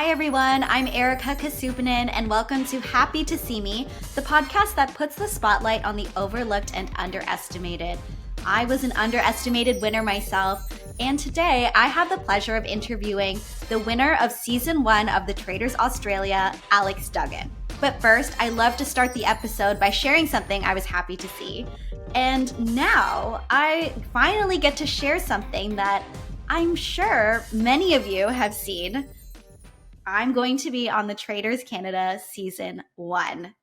Hi everyone, I'm Erika Casupanan and welcome to Happy to See Me, the podcast that puts the spotlight on the overlooked and underestimated. I was an underestimated winner myself, and today I have the pleasure of interviewing the winner of Season 1 of the Traitors Australia, Alex Duggan. But first, I love to start the episode by sharing something I was happy to see. And now I finally get to share something that I'm sure many of you have seen. I'm going to be on the Traitors Canada Season 1.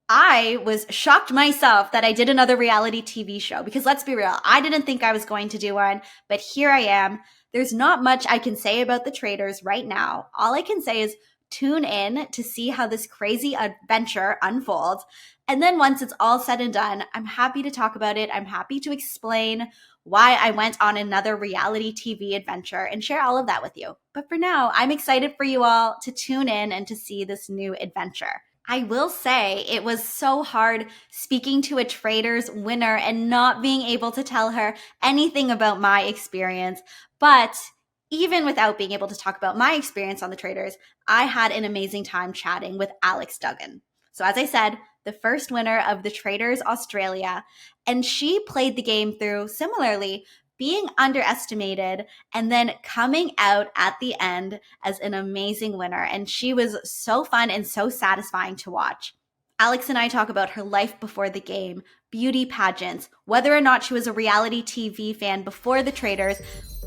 I was shocked myself that I did another reality TV show because let's be real, I didn't think I was going to do one, but here I am. There's not much I can say about the Traitors right now. All I can say is tune in to see how this crazy adventure unfolds. And then once it's all said and done, I'm happy to talk about it. I'm happy to explain why I went on another reality TV adventure and share all of that with you. But for now, I'm excited for you all to tune in and to see this new adventure. I will say it was so hard speaking to a Traitors winner and not being able to tell her anything about my experience. But even without being able to talk about my experience on the Traitors, I had an amazing time chatting with Alex Duggan. So as I said, the first winner of the Traitors Australia, and she played the game through similarly being underestimated and then coming out at the end as an amazing winner. And she was so fun and so satisfying to watch. Alex and I talk about her life before the game, beauty pageants, whether or not she was a reality TV fan before the Traitors,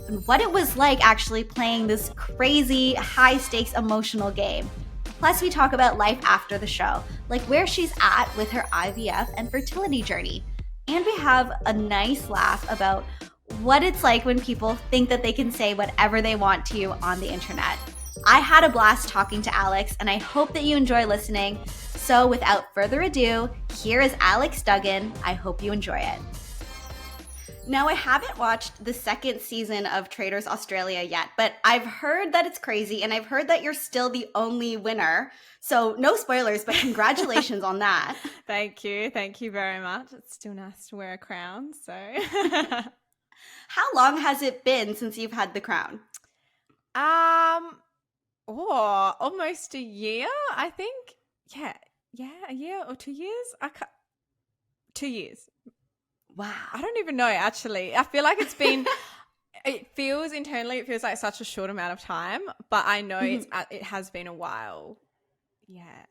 and what it was like actually playing this crazy, high-stakes, emotional game. Plus, we talk about life after the show, like where she's at with her IVF and fertility journey. And we have a nice laugh about what it's like when people think that they can say whatever they want to you on the internet. I had a blast talking to Alex, and I hope that you enjoy listening. So without further ado, here is Alex Duggan. I hope you enjoy it. Now, I haven't watched the second season of Traitors Australia yet, but I've heard that it's crazy, and I've heard that you're still the only winner. So no spoilers, but congratulations on that. Thank you. Thank you very much. It's still nice to wear a crown, so... How long has it been since you've had the crown? Almost a year, I think. Yeah, a year or 2 years. 2 years. Wow. I don't even know, actually. I feel like it's been, it feels like such a short amount of time, but I know it has been a while. Yeah.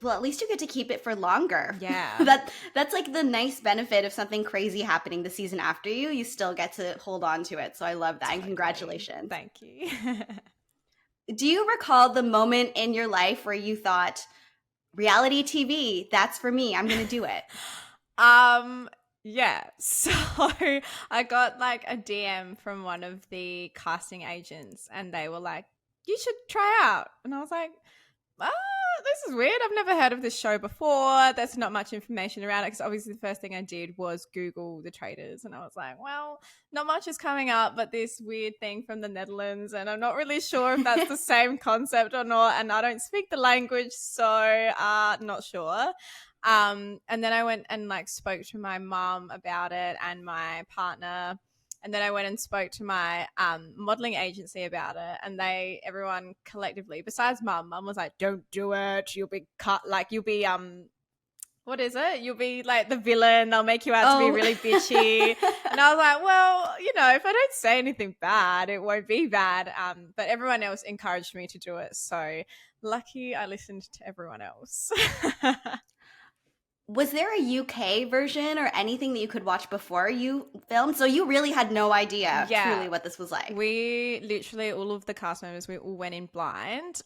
Well, at least you get to keep it for longer. Yeah. That's like the nice benefit of something crazy happening the season after you. You still get to hold on to it. So I love that. Totally. And congratulations. Thank you. Do you recall the moment in your life where you thought, reality TV, that's for me, I'm going to do it? Yeah. So I got like a DM from one of the casting agents and they were like, you should try out. And I was like, this is weird. I've never heard of this show before. There's not much information around it because obviously the first thing I did was Google the Traitors and I was like, well, not much is coming up but this weird thing from the Netherlands and I'm not really sure if that's the same concept or not and I don't speak the language so not sure. And then I went and like spoke to my mum about it and my partner. And then I went and spoke to my modeling agency about it and everyone collectively, besides mum was like, don't do it. You'll be you'll be, what is it? You'll be like the villain. They'll make you out to be really bitchy. And I was like, well, if I don't say anything bad, it won't be bad. But everyone else encouraged me to do it. So lucky I listened to everyone else. Was there a UK version or anything that you could watch before you filmed? So you really had no idea truly what this was like. We literally, all of the cast members, we all went in blind.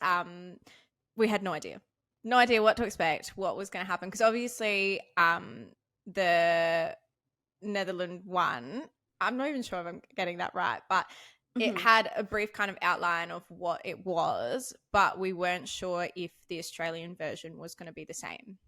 We had no idea. No idea what to expect, what was going to happen. Because obviously the Netherlands one, I'm not even sure if I'm getting that right, but it had a brief kind of outline of what it was, but we weren't sure if the Australian version was going to be the same.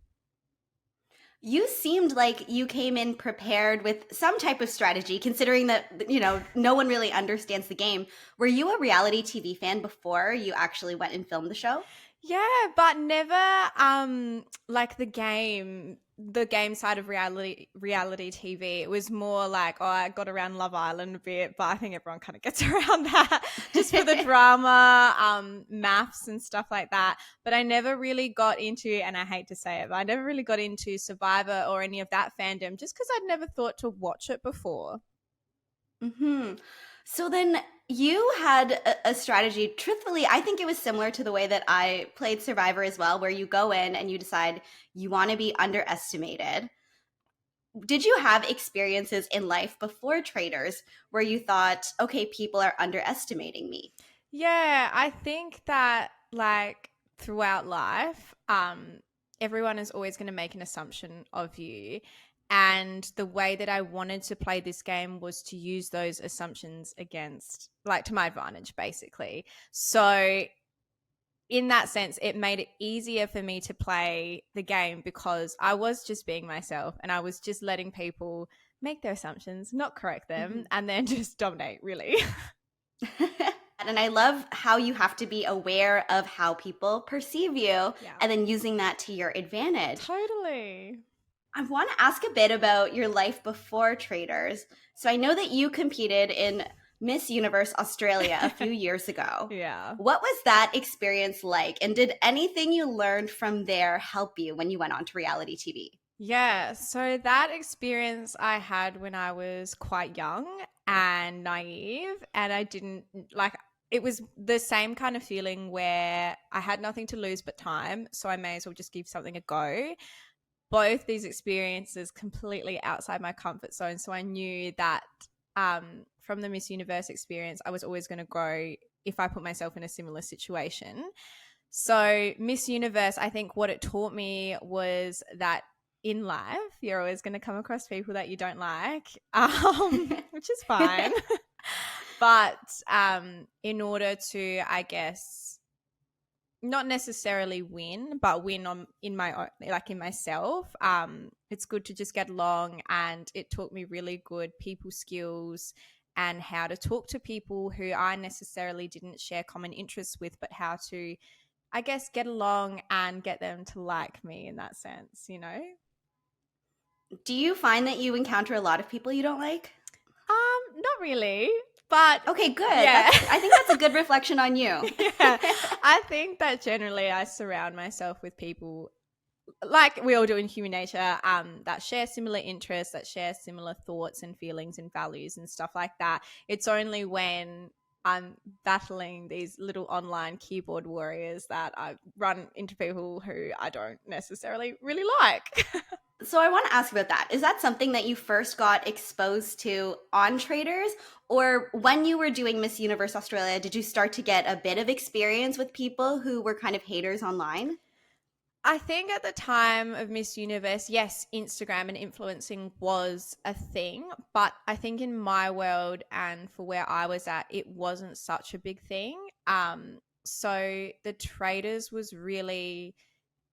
You seemed like you came in prepared with some type of strategy, considering that, no one really understands the game. Were you a reality TV fan before you actually went and filmed the show? Yeah, but never like the game the game side of reality TV. It was more like, oh, I got around Love Island a bit, but I think everyone kind of gets around that just for the drama, maths and stuff like that. But I never really got into, and I hate to say it, but I never really got into Survivor or any of that fandom just because I'd never thought to watch it before. So then you had a strategy. Truthfully, I think it was similar to the way that I played Survivor as well, where you go in and you decide you want to be underestimated. Did you have experiences in life before Traitors where you thought, okay, people are underestimating me? Yeah, I think that like throughout life, everyone is always going to make an assumption of you. And the way that I wanted to play this game was to use those assumptions against, like, to my advantage, basically. So in that sense, it made it easier for me to play the game because I was just being myself and I was just letting people make their assumptions, not correct them, and then just dominate, really. And I love how you have to be aware of how people perceive you and then using that to your advantage. Totally. I want to ask a bit about your life before Traitors. So I know that you competed in Miss Universe Australia a few years ago. Yeah. What was that experience like? And did anything you learned from there help you when you went on to reality TV? Yeah, so that experience I had when I was quite young and naive, and I didn't like it was the same kind of feeling where I had nothing to lose but time, so I may as well just give something a go. Both these experiences completely outside my comfort zone, so I knew that from the Miss Universe experience, I was always going to grow if I put myself in a similar situation. So Miss Universe, I think what it taught me was that in life, you're always going to come across people that you don't like, which is fine. But in order to, I guess, not necessarily win, but win in myself, it's good to just get along. And it taught me really good people skills and how to talk to people who I necessarily didn't share common interests with, but how to, I guess, get along and get them to like me in that sense, you know? Do you find that you encounter a lot of people you don't like? Not really. But okay, good. Yeah. I think that's a good reflection on you. Yeah. I think that generally I surround myself with people like we all do in human nature, that share similar interests, that share similar thoughts and feelings and values and stuff like that. It's only when I'm battling these little online keyboard warriors that I run into people who I don't necessarily really like. So I want to ask about that. Is that something that you first got exposed to on Traitors? Or when you were doing Miss Universe Australia, did you start to get a bit of experience with people who were kind of haters online? I think at the time of Miss Universe, yes, Instagram and influencing was a thing. But I think in my world and for where I was at, it wasn't such a big thing. So the Traitors was really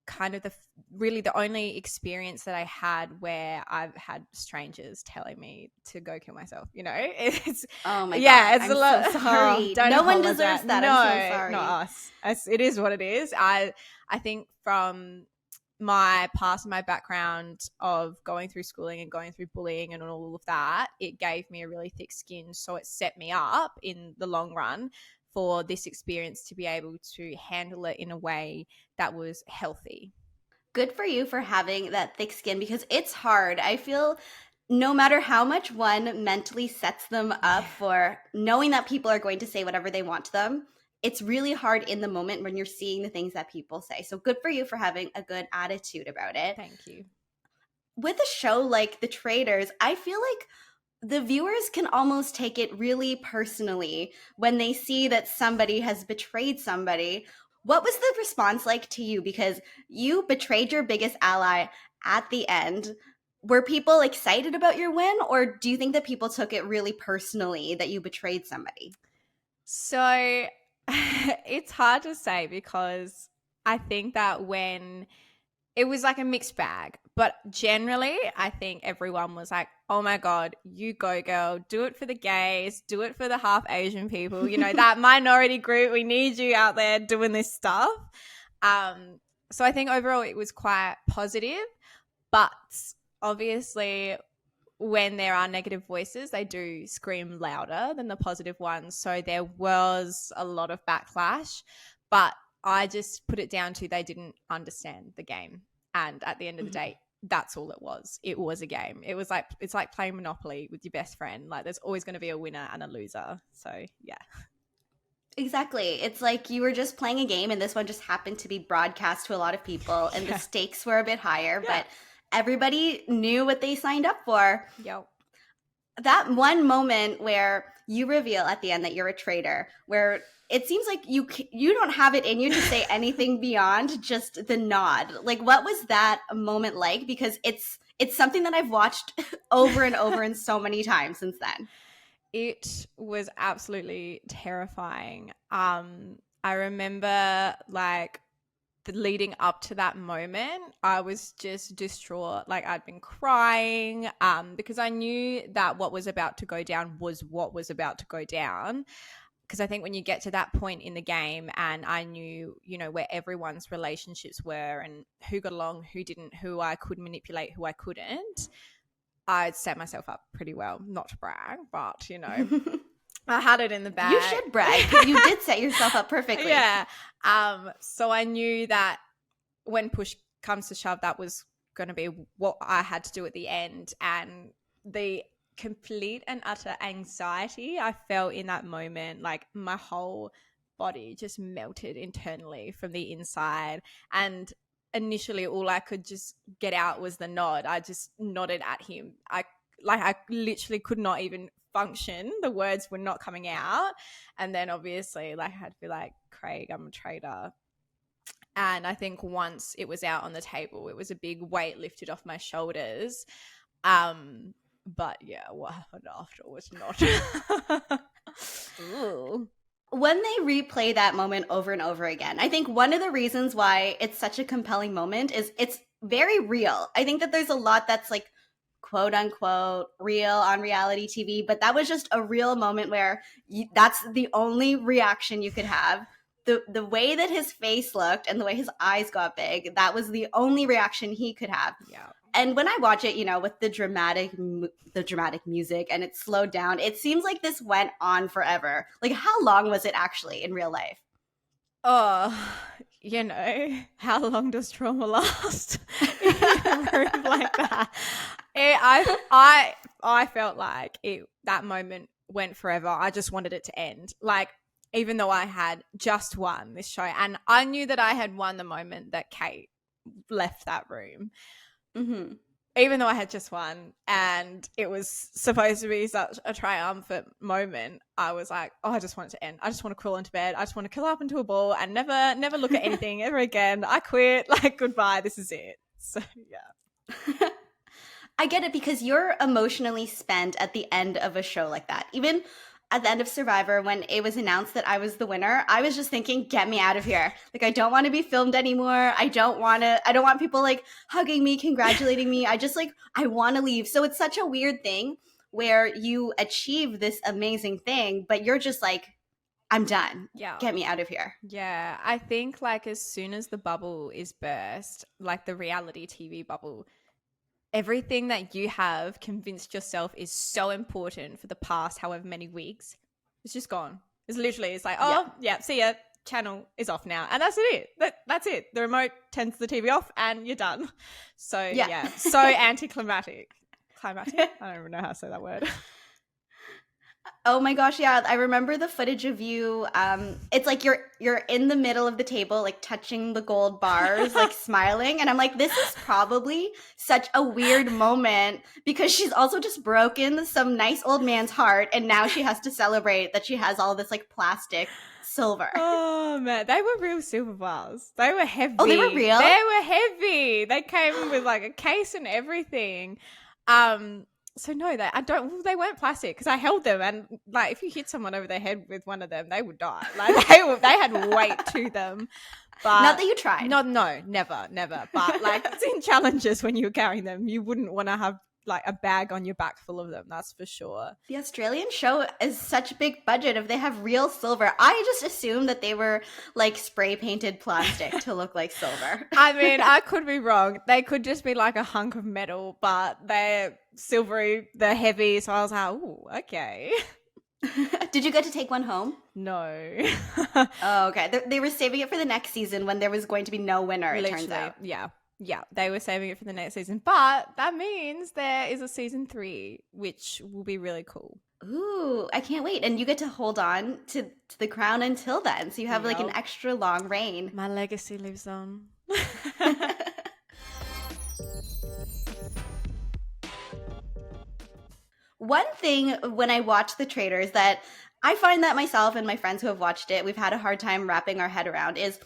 kind of the only experience that I had where I've had strangers telling me to go kill myself. You know, it's oh my God, it's a lot. So sorry. No one deserves that. No, I'm so sorry. Not us. It is what it is. I think from my past and my background of going through schooling and going through bullying and all of that, it gave me a really thick skin. So it set me up in the long run for this experience to be able to handle it in a way that was healthy. Good for you for having that thick skin because it's hard. I feel no matter how much one mentally sets them up for knowing that people are going to say whatever they want to them, it's really hard in the moment when you're seeing the things that people say. So good for you for having a good attitude about it. Thank you. With a show like The Traitors, I feel like the viewers can almost take it really personally when they see that somebody has betrayed somebody. What was the response like to you? Because you betrayed your biggest ally at the end. Were people excited about your win, or do you think that people took it really personally that you betrayed somebody? So it's hard to say because I think that when it was like a mixed bag, but generally I think everyone was like, oh my God, you go girl, do it for the gays, do it for the half Asian people, you know, that minority group, we need you out there doing this stuff. So I think overall it was quite positive, But obviously when there are negative voices, they do scream louder than the positive ones. So there was a lot of backlash, but I just put it down to they didn't understand the game. And at the end of the day, that's all it was. It was a game. It was like, it's like playing Monopoly with your best friend. Like there's always going to be a winner and a loser. So yeah. Exactly. It's like you were just playing a game and this one just happened to be broadcast to a lot of people and the stakes were a bit higher, but everybody knew what they signed up for. Yep. That one moment where you reveal at the end that you're a traitor, where it seems like you don't have it in you to say anything beyond just the nod. Like, what was that moment like? Because it's something that I've watched over and over and so many times since then. It was absolutely terrifying. I remember like the leading up to that moment, I was just distraught. Like I'd been crying because I knew that what was about to go down was what was about to go down. Because I think when you get to that point in the game and I knew, you know, where everyone's relationships were and who got along, who didn't, who I could manipulate, who I couldn't, I'd set myself up pretty well. Not to brag, but, you know, I had it in the bag. You should brag. You did set yourself up perfectly. Yeah. So I knew that when push comes to shove, that was going to be what I had to do at the end. And the complete and utter anxiety I felt in that moment, like my whole body just melted internally from the inside. And initially all I could just get out was the nod. I just nodded at him. I literally could not even function. The words were not coming out. And then obviously like I had to be like, Craig, I'm a traitor. And I think once it was out on the table, it was a big weight lifted off my shoulders. But yeah, what happened after was not. Ooh. When they replay that moment over and over again, I think one of the reasons why it's such a compelling moment is it's very real. I think that there's a lot that's like quote unquote real on reality TV, but that was just a real moment where that's the only reaction you could have. The way that his face looked and the way his eyes got big, that was the only reaction he could have. Yeah. And when I watch it, you know, with the dramatic music and it's slowed down, it seems like this went on forever. Like, how long was it actually in real life? Oh, you know, how long does trauma last in a room like that? I felt like that moment went forever. I just wanted it to end. Like, even though I had just won this show, and I knew that I had won the moment that Kate left that room. Mm-hmm. Even though I had just won and it was supposed to be such a triumphant moment, I was like, oh, I just want it to end. I just want to crawl into bed. I just want to curl up into a ball and never look at anything ever again. I quit. Like, goodbye. This is it. So, yeah. I get it because you're emotionally spent at the end of a show like that. Even at the end of Survivor, when it was announced that I was the winner, I was just thinking, get me out of here. Like, I don't want to be filmed anymore. I don't want people like hugging me, congratulating me. I want to leave. So it's such a weird thing where you achieve this amazing thing, but you're just like, I'm done. Yeah. Get me out of here. Yeah. I think like as soon as the bubble is burst, like the reality TV bubble, everything that you have convinced yourself is so important for the past however many weeks, it's just gone. It's like, oh, yeah, see ya. Channel is off now. And that's it. That's it. The remote turns the TV off and you're done. So, yeah. So anticlimactic. Climatic? I don't even know how to say that word. Oh my gosh, yeah. I remember the footage of you. It's like you're in the middle of the table, like touching the gold bars, like smiling. And I'm like, this is probably such a weird moment because she's also just broken some nice old man's heart. And now she has to celebrate that she has all this like plastic silver. Oh man, they were real silver bars. They were heavy. Oh, they were real? They were heavy. They came with like a case and everything. So no, they weren't plastic because I held them and like if you hit someone over their head with one of them, they would die. Like they had weight to them. But not that you tried. No, never. But like it's in challenges when you were carrying them, you wouldn't want to have like a bag on your back full of them, that's for sure. The Australian show is such a big budget. If they have real silver, I just assumed that they were like spray painted plastic to look like silver. I mean, I could be wrong. They could just be like a hunk of metal, but they're silvery, they're heavy. So I was like, oh, okay. Did you get to take one home? No. Oh, okay. They were saving it for the next season when there was going to be no winner, it turns out. Yeah, they were saving it for the next season. But that means there is a season 3, which will be really cool. Ooh, I can't wait. And you get to hold on to the crown until then. So you have like an extra long reign. My legacy lives on. One thing when I watch The Traitors that I find that myself and my friends who have watched it, we've had a hard time wrapping our head around is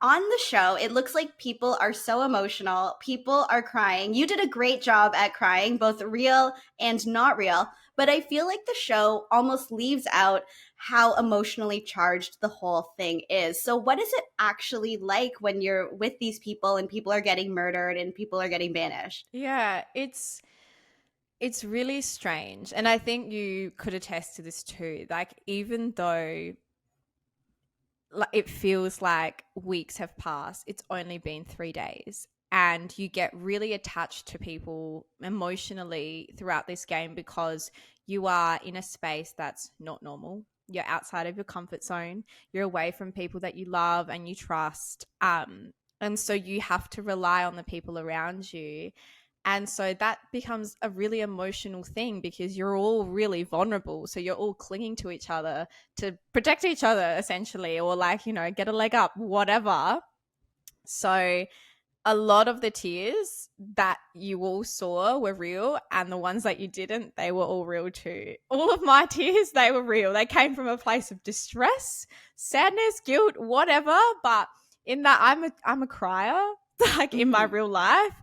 on the show, it looks like people are so emotional. People are crying. You did a great job at crying, both real and not real. But I feel like the show almost leaves out how emotionally charged the whole thing is. So what is it actually like when you're with these people and people are getting murdered and people are getting banished? Yeah, it's really strange. And I think you could attest to this too. Like, even though it feels like weeks have passed, it's only been 3 days. And you get really attached to people emotionally throughout this game because you are in a space that's not normal. You're outside of your comfort zone. You're away from people that you love and you trust. And so you have to rely on the people around you. And so that becomes a really emotional thing because you're all really vulnerable. So you're all clinging to each other to protect each other, essentially, or like, you know, get a leg up, whatever. So a lot of the tears that you all saw were real, and the ones that you didn't, they were all real too. All of my tears, they were real. They came from a place of distress, sadness, guilt, whatever. But in that, I'm a crier, like in my real life.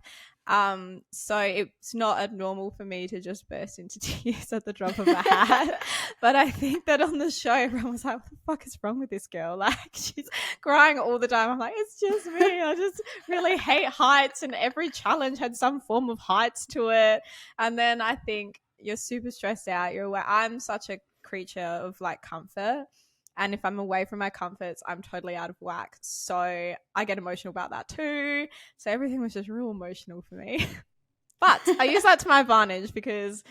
So it's not abnormal for me to just burst into tears at the drop of a hat. But I think that on the show, everyone was like, what the fuck is wrong with this girl? Like, she's crying all the time. I'm like, it's just me. I just really hate heights, and every challenge had some form of heights to it. And then I think you're super stressed out. You're aware. I'm such a creature of like comfort. And if I'm away from my comforts, I'm totally out of whack. So I get emotional about that too. So everything was just real emotional for me. But I use that to my advantage because,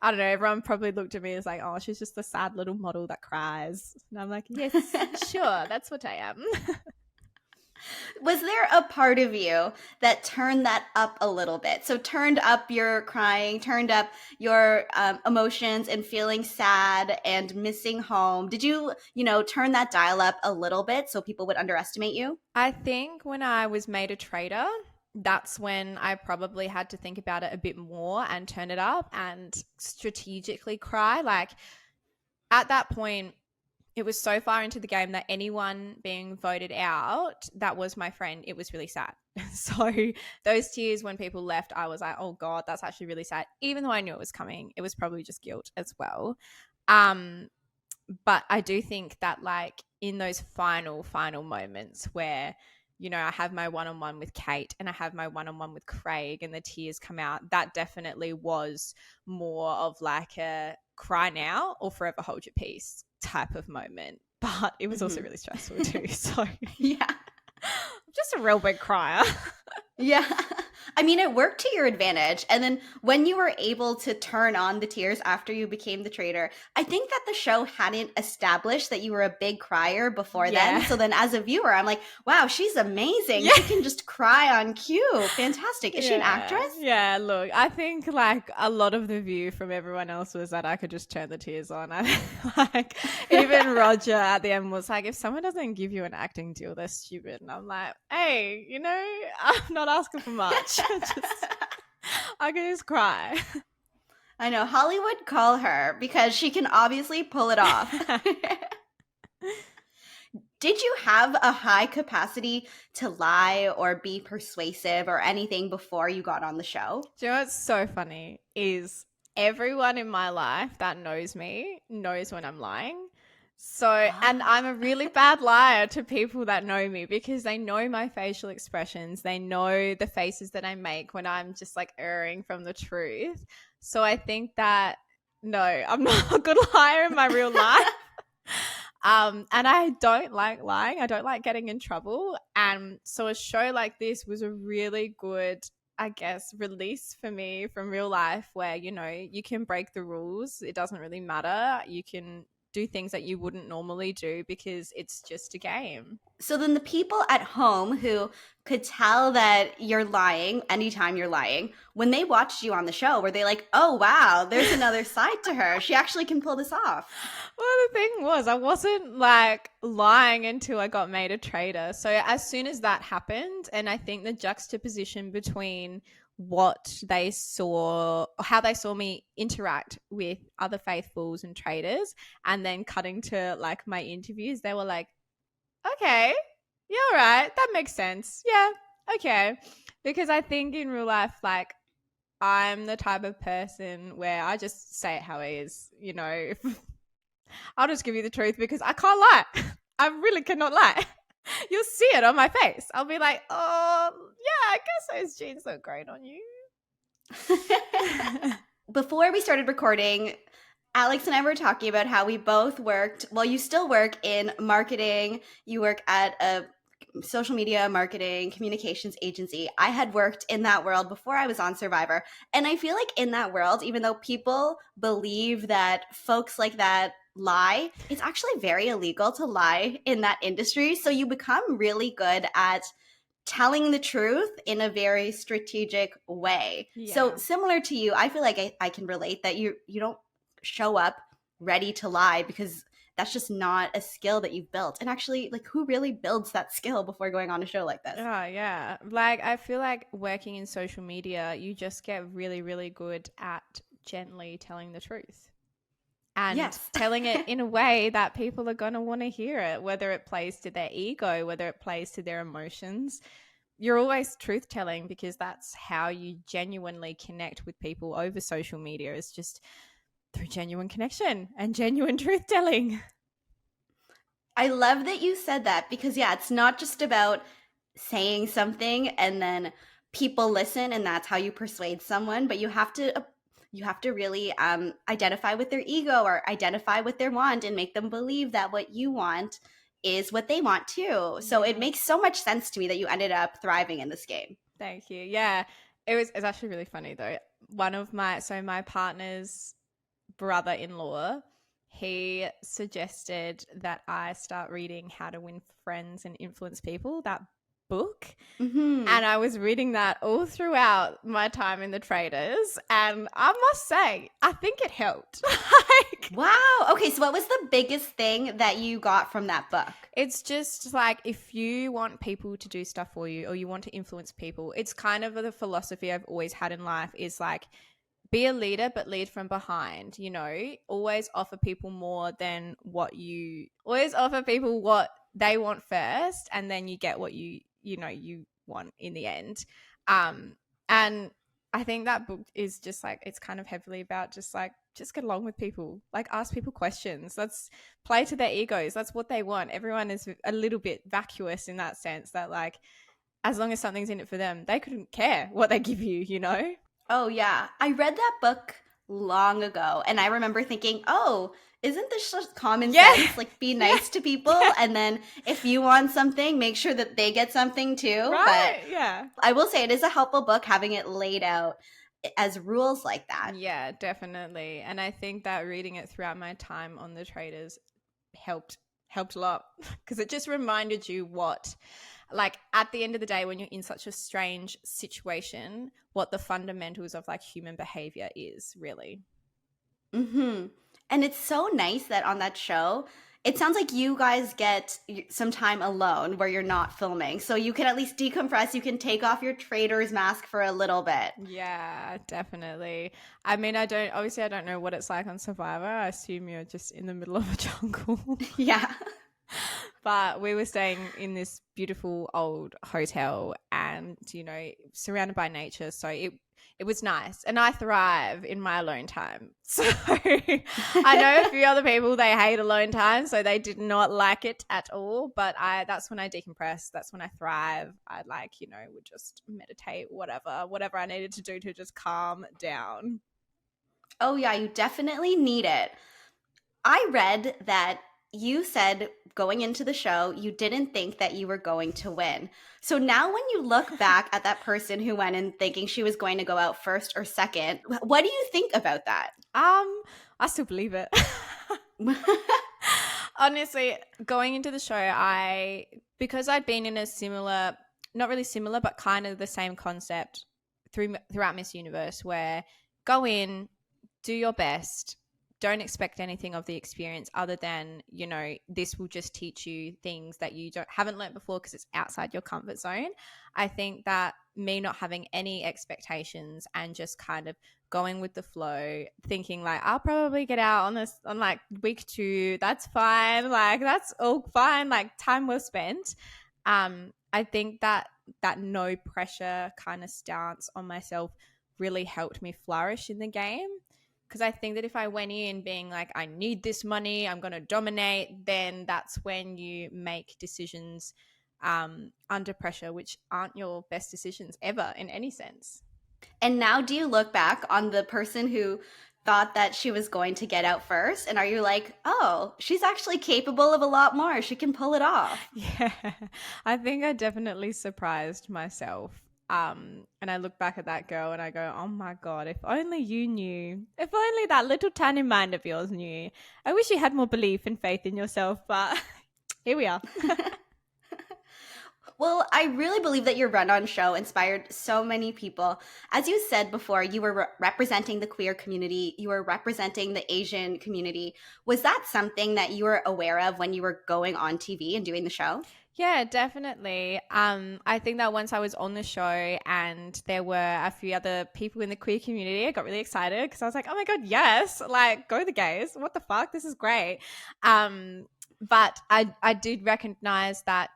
I don't know, everyone probably looked at me as like, oh, she's just a sad little model that cries. And I'm like, yes, sure, that's what I am. Was there a part of you that turned that up a little bit? So turned up your crying, turned up your emotions and feeling sad and missing home. Did you, turn that dial up a little bit so people would underestimate you? I think when I was made a traitor, that's when I probably had to think about it a bit more and turn it up and strategically cry. Like, at that point, it was so far into the game that anyone being voted out that was my friend, it was really sad. So those tears when people left, I was like, oh God, that's actually really sad. Even though I knew it was coming, it was probably just guilt as well. But I do think that like in those final moments where, I have my one-on-one with Kate and I have my one-on-one with Craig and the tears come out, that definitely was more of like a cry now or forever hold your peace type of moment. But it was also really stressful too. So yeah, I'm just a real big crier. Yeah. I mean, it worked to your advantage. And then when you were able to turn on the tears after you became the traitor, I think that the show hadn't established that you were a big crier before then. So then as a viewer, I'm like, wow, she's amazing. She can just cry on cue. Fantastic. Is she an actress? Yeah, look, I think like a lot of the view from everyone else was that I could just turn the tears on. Like even Roger at the end was like, if someone doesn't give you an acting deal, they're stupid. And I'm like, hey, I'm not asking for much. I can just cry. I know. Hollywood call her because she can obviously pull it off. Did you have a high capacity to lie or be persuasive or anything before you got on the show? Do you know what's so funny is everyone in my life that knows me knows when I'm lying. So, and I'm a really bad liar to people that know me because they know my facial expressions. They know the faces that I make when I'm just like erring from the truth. So I think that, no, I'm not a good liar in my real life. And I don't like lying. I don't like getting in trouble. And so a show like this was a really good, I guess, release for me from real life where, you know, you can break the rules. It doesn't really matter. You can do things that you wouldn't normally do because it's just a game. So then the people at home who could tell that you're lying anytime you're lying, when they watched you on the show, were they like, oh, wow, there's another side to her. She actually can pull this off. Well, the thing was, I wasn't like lying until I got made a traitor. So as soon as that happened, and I think the juxtaposition between what they saw, how they saw me interact with other faithfuls and traitors, and then cutting to like my interviews, they were like, okay, yeah, all right, that makes sense. Yeah, okay. Because I think in real life, like, I'm the type of person where I just say it how it is, you know. I'll just give you the truth because I can't lie. I really cannot lie. You'll see it on my face. I'll be like, oh, yeah, I guess those jeans look great on you. Before we started recording, Alex and I were talking about how we both worked, well, you still work in marketing. You work at a social media marketing communications agency. I had worked in that world before I was on Survivor. And I feel like in that world, even though people believe that folks like that lie, it's actually very illegal to lie in that industry. So you become really good at telling the truth in a very strategic way. Yeah. So similar to you, I feel like I can relate that you don't show up ready to lie because that's just not a skill that you've built. And actually, like, who really builds that skill before going on a show like this? Oh, yeah. Like, I feel like working in social media, you just get really, really good at gently telling the truth. And yes. telling it in a way that people are going to want to hear it, whether it plays to their ego, whether it plays to their emotions. You're always truth telling because that's how you genuinely connect with people over social media, is just through genuine connection and genuine truth telling. I love that you said that because, yeah, it's not just about saying something and then people listen and that's how you persuade someone, but you have to really identify with their ego or identify with their want and make them believe that what you want is what they want too. So it makes so much sense to me that you ended up thriving in this game. Thank you. Yeah, it's actually really funny though. One of my partner's brother-in-law, he suggested that I start reading How to Win Friends and Influence People, that book. Mm-hmm. And I was reading that all throughout my time in the Traitors, and I must say, I think it helped. Wow. Okay, so what was the biggest thing that you got from that book? It's just like, if you want people to do stuff for you or you want to influence people, it's kind of the philosophy I've always had in life, is like, be a leader, but lead from behind, you know, always offer people more than always offer people what they want first, and then you get what you want in the end. And I think that book is just like, it's kind of heavily about just get along with people, like ask people questions. Let's play to their egos. That's what they want. Everyone is a little bit vacuous in that sense, that like, as long as something's in it for them, they couldn't care what they give you, you know? Oh, yeah. I read that book long ago, and I remember thinking, oh, isn't this just common sense? Like, be nice to people, and then if you want something, make sure that they get something too. Right, but yeah. I will say it is a helpful book, having it laid out as rules like that. Yeah, definitely. And I think that reading it throughout my time on the Traitors helped a lot, because it just reminded you what, like, at the end of the day, when you're in such a strange situation, what the fundamentals of like human behavior is really. Mm-hmm. And it's so nice that on that show, it sounds like you guys get some time alone where you're not filming. So you can at least decompress. You can take off your traitor's mask for a little bit. Yeah, definitely. I mean, I don't know what it's like on Survivor. I assume you're just in the middle of a jungle. Yeah. But we were staying in this beautiful old hotel and, you know, surrounded by nature. So it was nice. And I thrive in my alone time. So I know a few other people, they hate alone time. So they did not like it at all. But that's when I decompress. That's when I thrive. I would just meditate, whatever I needed to do to just calm down. Oh, yeah, you definitely need it. I read that you said going into the show, you didn't think that you were going to win. So now when you look back at that person who went in thinking she was going to go out first or second, what do you think about that? I still believe it. Honestly, going into the show, because I'd been in a similar, not really similar, but kind of the same concept throughout Miss Universe, where go in, do your best, don't expect anything of the experience other than, you know, this will just teach you things that you haven't learned before because it's outside your comfort zone. I think that me not having any expectations and just kind of going with the flow, thinking like, I'll probably get out on like week 2. That's fine. Like, that's all fine. Like, time well spent. I think that no pressure kind of stance on myself really helped me flourish in the game. Because I think that if I went in being like, I need this money, I'm going to dominate, then that's when you make decisions under pressure, which aren't your best decisions ever in any sense. And now do you look back on the person who thought that she was going to get out first? And are you like, oh, she's actually capable of a lot more. She can pull it off. Yeah, I think I definitely surprised myself. And I look back at that girl and I go, oh my God, if only you knew, if only that little tiny mind of yours knew. I wish you had more belief and faith in yourself, but here we are. Well, I really believe that your run-on show inspired so many people. As you said before, you were representing the queer community. You were representing the Asian community. Was that something that you were aware of when you were going on TV and doing the show? Yeah, definitely. I think that once I was on the show and there were a few other people in the queer community, I got really excited because I was like, oh my God, yes, like go the gays. What the fuck? This is great. But I did recognize that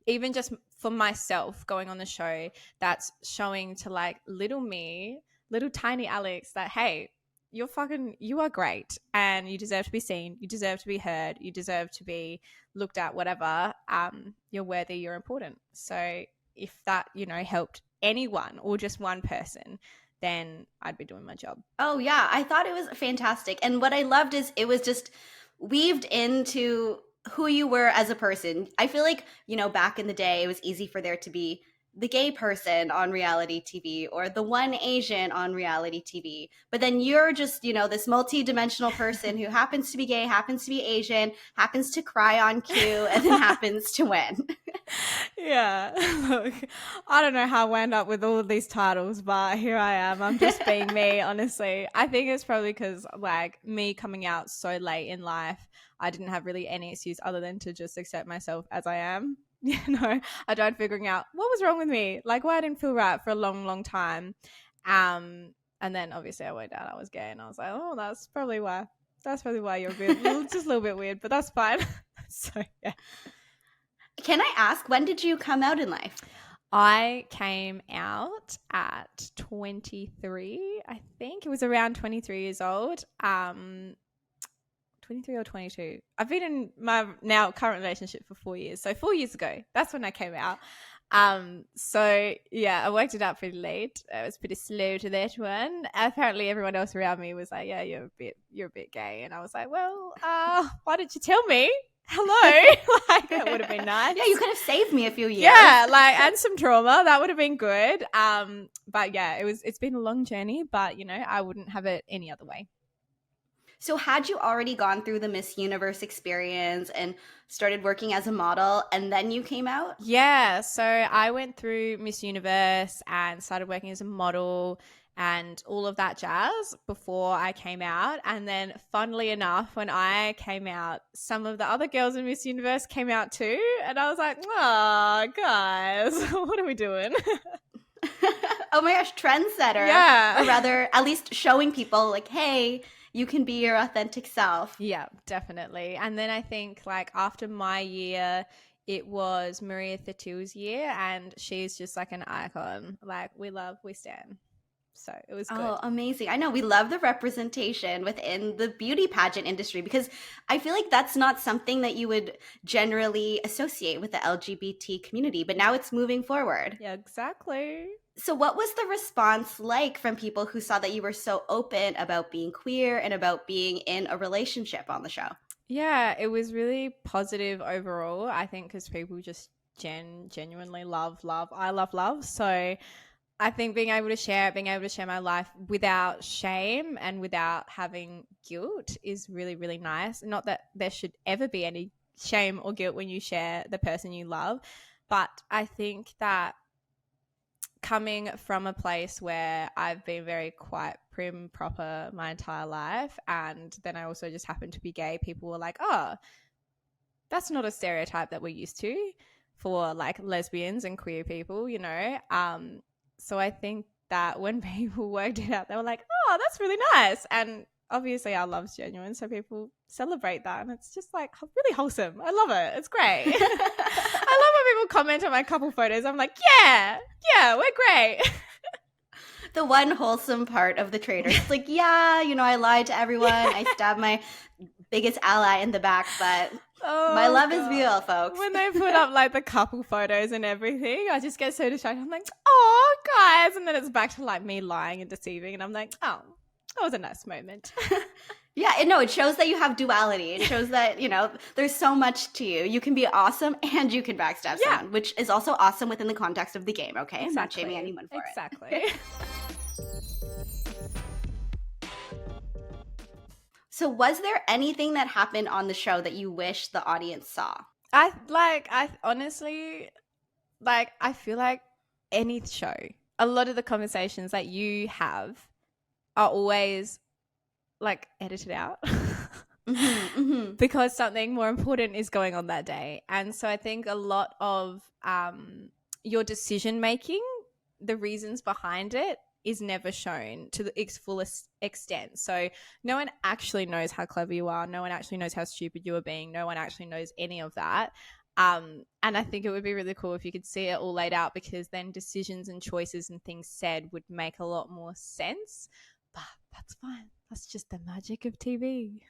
even just for myself going on the show, that's showing to like little me, little tiny Alex that, hey, you are great and you deserve to be seen. You deserve to be heard. You deserve to be looked at, whatever. You're worthy, you're important. So if that, you know, helped anyone or just one person, then I'd be doing my job. Oh yeah, I thought it was fantastic. And what I loved is it was just weaved into who you were as a person. I feel like, you know, back in the day, it was easy for there to be the gay person on reality TV or the one Asian on reality TV. But then you're just, you know, this multi-dimensional person who happens to be gay, happens to be Asian, happens to cry on cue, and then happens to win. Yeah. Look, I don't know how I wound up with all of these titles, but here I am. I'm just being me, honestly. I think it's probably because, like, me coming out so late in life, I didn't have really any excuse other than to just accept myself as I am. You know, I tried figuring out what was wrong with me, like why I didn't feel right for a long, long time. And then obviously I worked out I was gay and I was like, oh, that's probably why you're just a little bit weird, but that's fine. So, yeah. Can I ask, when did you come out in life? I came out at 23, I think. It was around 23 years old. 23 or 22. I've been in my now current relationship for 4 years. So 4 years ago, that's when I came out. So yeah, I worked it out pretty late. I was pretty slow to that one. Apparently everyone else around me was like, yeah, you're a bit gay. And I was like, well, why didn't you tell me? Hello. Like, that would have been nice. Yeah, you could have saved me a few years. Yeah, like, and some trauma. That would have been good. But yeah, it's been a long journey, but you know, I wouldn't have it any other way. So had you already gone through the Miss Universe experience and started working as a model and then you came out? Yeah, so I went through Miss Universe and started working as a model and all of that jazz before I came out. And then funnily enough, when I came out, some of the other girls in Miss Universe came out too. And I was like, oh, guys, what are we doing? Oh my gosh, trendsetter. Yeah. Or rather, at least showing people like, hey, you can be your authentic self. Yeah, definitely. And then I think like after my year, it was Maria Thattil's year, and she's just like an icon. Like we stand. So it was good. Oh, amazing. I know we love the representation within the beauty pageant industry because I feel like that's not something that you would generally associate with the LGBT community, but now it's moving forward. Yeah, exactly. So, what was the response like from people who saw that you were so open about being queer and about being in a relationship on the show? Yeah, it was really positive overall. I think because people just genuinely love. I love love. So I think being able to share my life without shame and without having guilt is really, really nice. Not that there should ever be any shame or guilt when you share the person you love, but I think that coming from a place where I've been very quite prim proper my entire life, and then I also just happened to be gay, people were like, oh, that's not a stereotype that we're used to for like lesbians and queer people, you know? So I think that when people worked it out, they were like, oh, that's really nice. And obviously our love's genuine, so people celebrate that. And it's just like really wholesome. I love it. It's great. I love when people comment on my couple photos. I'm like, yeah, we're great. The one wholesome part of the Traitors. It's like, yeah, I lied to everyone. I stabbed my biggest ally in the back, but my love is real, folks. When they put up like the couple photos and everything, I just get so distracted. I'm like, oh, guys. And then it's back to like me lying and deceiving. And I'm like, oh, that was a nice moment. Yeah, it shows that you have duality. It shows that, there's so much to you. You can be awesome and you can backstab someone, which is also awesome within the context of the game, okay? Exactly. I'm not shaming anyone for it. Exactly. So was there anything that happened on the show that you wish the audience saw? I honestly, I feel like any show, a lot of the conversations that you have are always like edited out because something more important is going on that day. And so I think a lot of your decision making, the reasons behind it, is never shown to its fullest extent. So no one actually knows how clever you are. No one actually knows how stupid you are being. No one actually knows any of that. And I think it would be really cool if you could see it all laid out, because then decisions and choices and things said would make a lot more sense. But that's fine. That's just the magic of TV.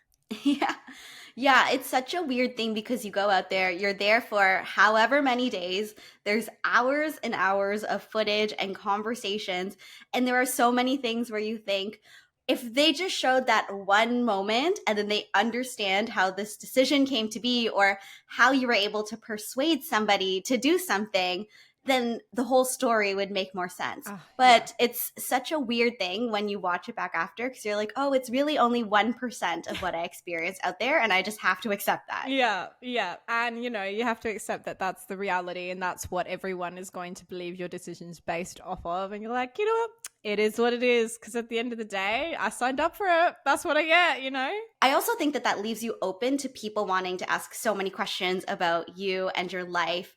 Yeah, it's such a weird thing because you go out there, you're there for however many days, there's hours and hours of footage and conversations, and there are so many things where you think, if they just showed that one moment and then they understand how this decision came to be or how you were able to persuade somebody to do something, then the whole story would make more sense. But it's such a weird thing when you watch it back after, because you're like, oh, it's really only 1% of what I experienced out there, and I just have to accept that. Yeah. And, you have to accept that that's the reality, and that's what everyone is going to believe your decision's based off of. And you're like, you know what? It is what it is, because at the end of the day, I signed up for it. That's what I get, I also think that leaves you open to people wanting to ask so many questions about you and your life.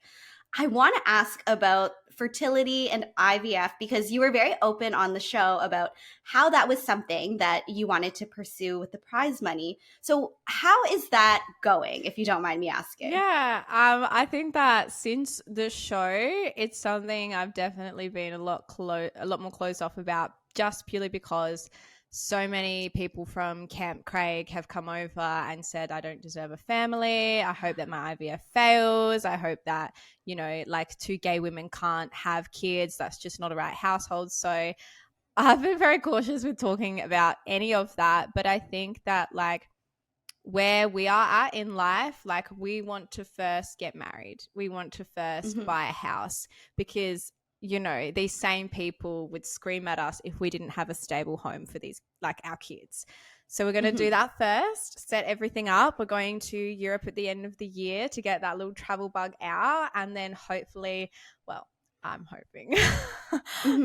I want to ask about fertility and IVF, because you were very open on the show about how that was something that you wanted to pursue with the prize money. So how is that going, if you don't mind me asking? Yeah, I think that since the show, it's something I've definitely been a lot more closed off about, just purely because so many people from Camp Craig have come over and said, I don't deserve a family. I hope that my IVF fails. I hope that, like 2 gay women can't have kids. That's just not a right household. So I've been very cautious with talking about any of that. But I think that like where we are at in life, like we want to first get married. We want to first buy a house, because these same people would scream at us if we didn't have a stable home for these, like our kids. So we're going to do that first, set everything up. We're going to Europe at the end of the year to get that little travel bug out. And then hopefully, well, I'm hoping,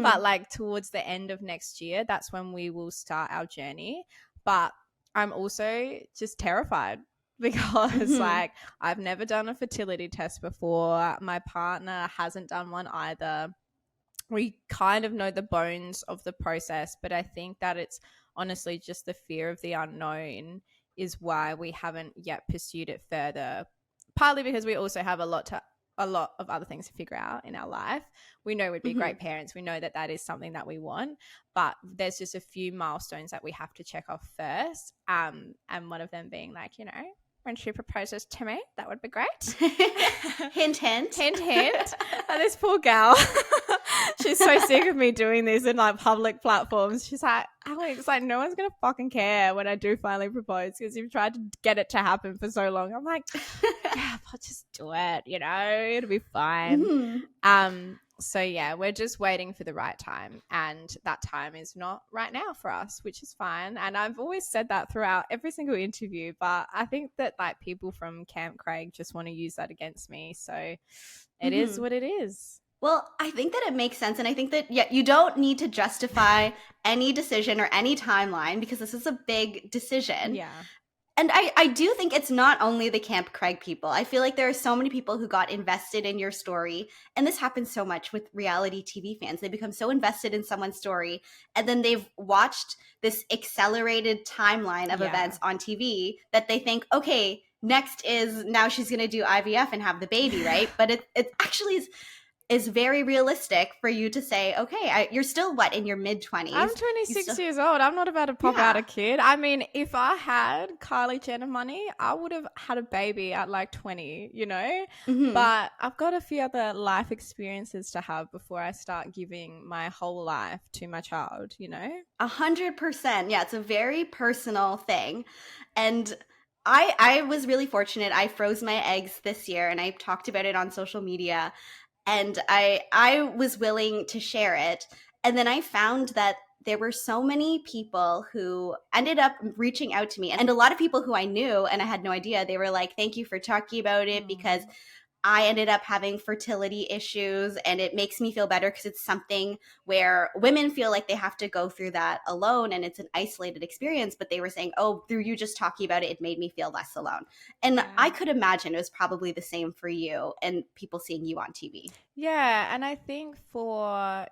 but like towards the end of next year, that's when we will start our journey. But I'm also just terrified, because like I've never done a fertility test before. My partner hasn't done one either. We kind of know the bones of the process, but I think that it's honestly just the fear of the unknown is why we haven't yet pursued it further. Partly because we also have a lot of other things to figure out in our life. We know we'd be great parents. We know that that is something that we want, but there's just a few milestones that we have to check off first. And one of them being like, when she proposes to me, that would be great. Hint, hint. Hint, hint. And this poor gal, she's so sick of me doing this in like public platforms. She's like, Alex, like no one's going to fucking care when I do finally propose because you've tried to get it to happen for so long. I'm like, yeah, I'll just do it, it'll be fine. So yeah, we're just waiting for the right time, and that time is not right now for us, which is fine. And I've always said that throughout every single interview, but I think that like people from Camp Craig just want to use that against me. So it is what it is. Well, I think that it makes sense, and I think that you don't need to justify any decision or any timeline because this is a big decision. Yeah. And I do think it's not only the Camp Craig people. I feel like there are so many people who got invested in your story. And this happens so much with reality TV fans. They become so invested in someone's story. And then they've watched this accelerated timeline of events on TV that they think, okay, next is now she's going to do IVF and have the baby, right? But it actually is very realistic for you to say, okay, you're still in your mid-20s. I'm 26 years old. I'm not about to pop out a kid. I mean, if I had Kylie Jenner money, I would have had a baby at like 20, But I've got a few other life experiences to have before I start giving my whole life to my child, 100%. Yeah, it's a very personal thing. And I was really fortunate. I froze my eggs this year, and I talked about it on social media. And I was willing to share it. And then I found that there were so many people who ended up reaching out to me. And a lot of people who I knew, and I had no idea, they were like, thank you for talking about it because I ended up having fertility issues, and it makes me feel better because it's something where women feel like they have to go through that alone, and it's an isolated experience. But they were saying, oh, through you just talking about it, it made me feel less alone. And I could imagine it was probably the same for you and people seeing you on TV. Yeah, and I think for,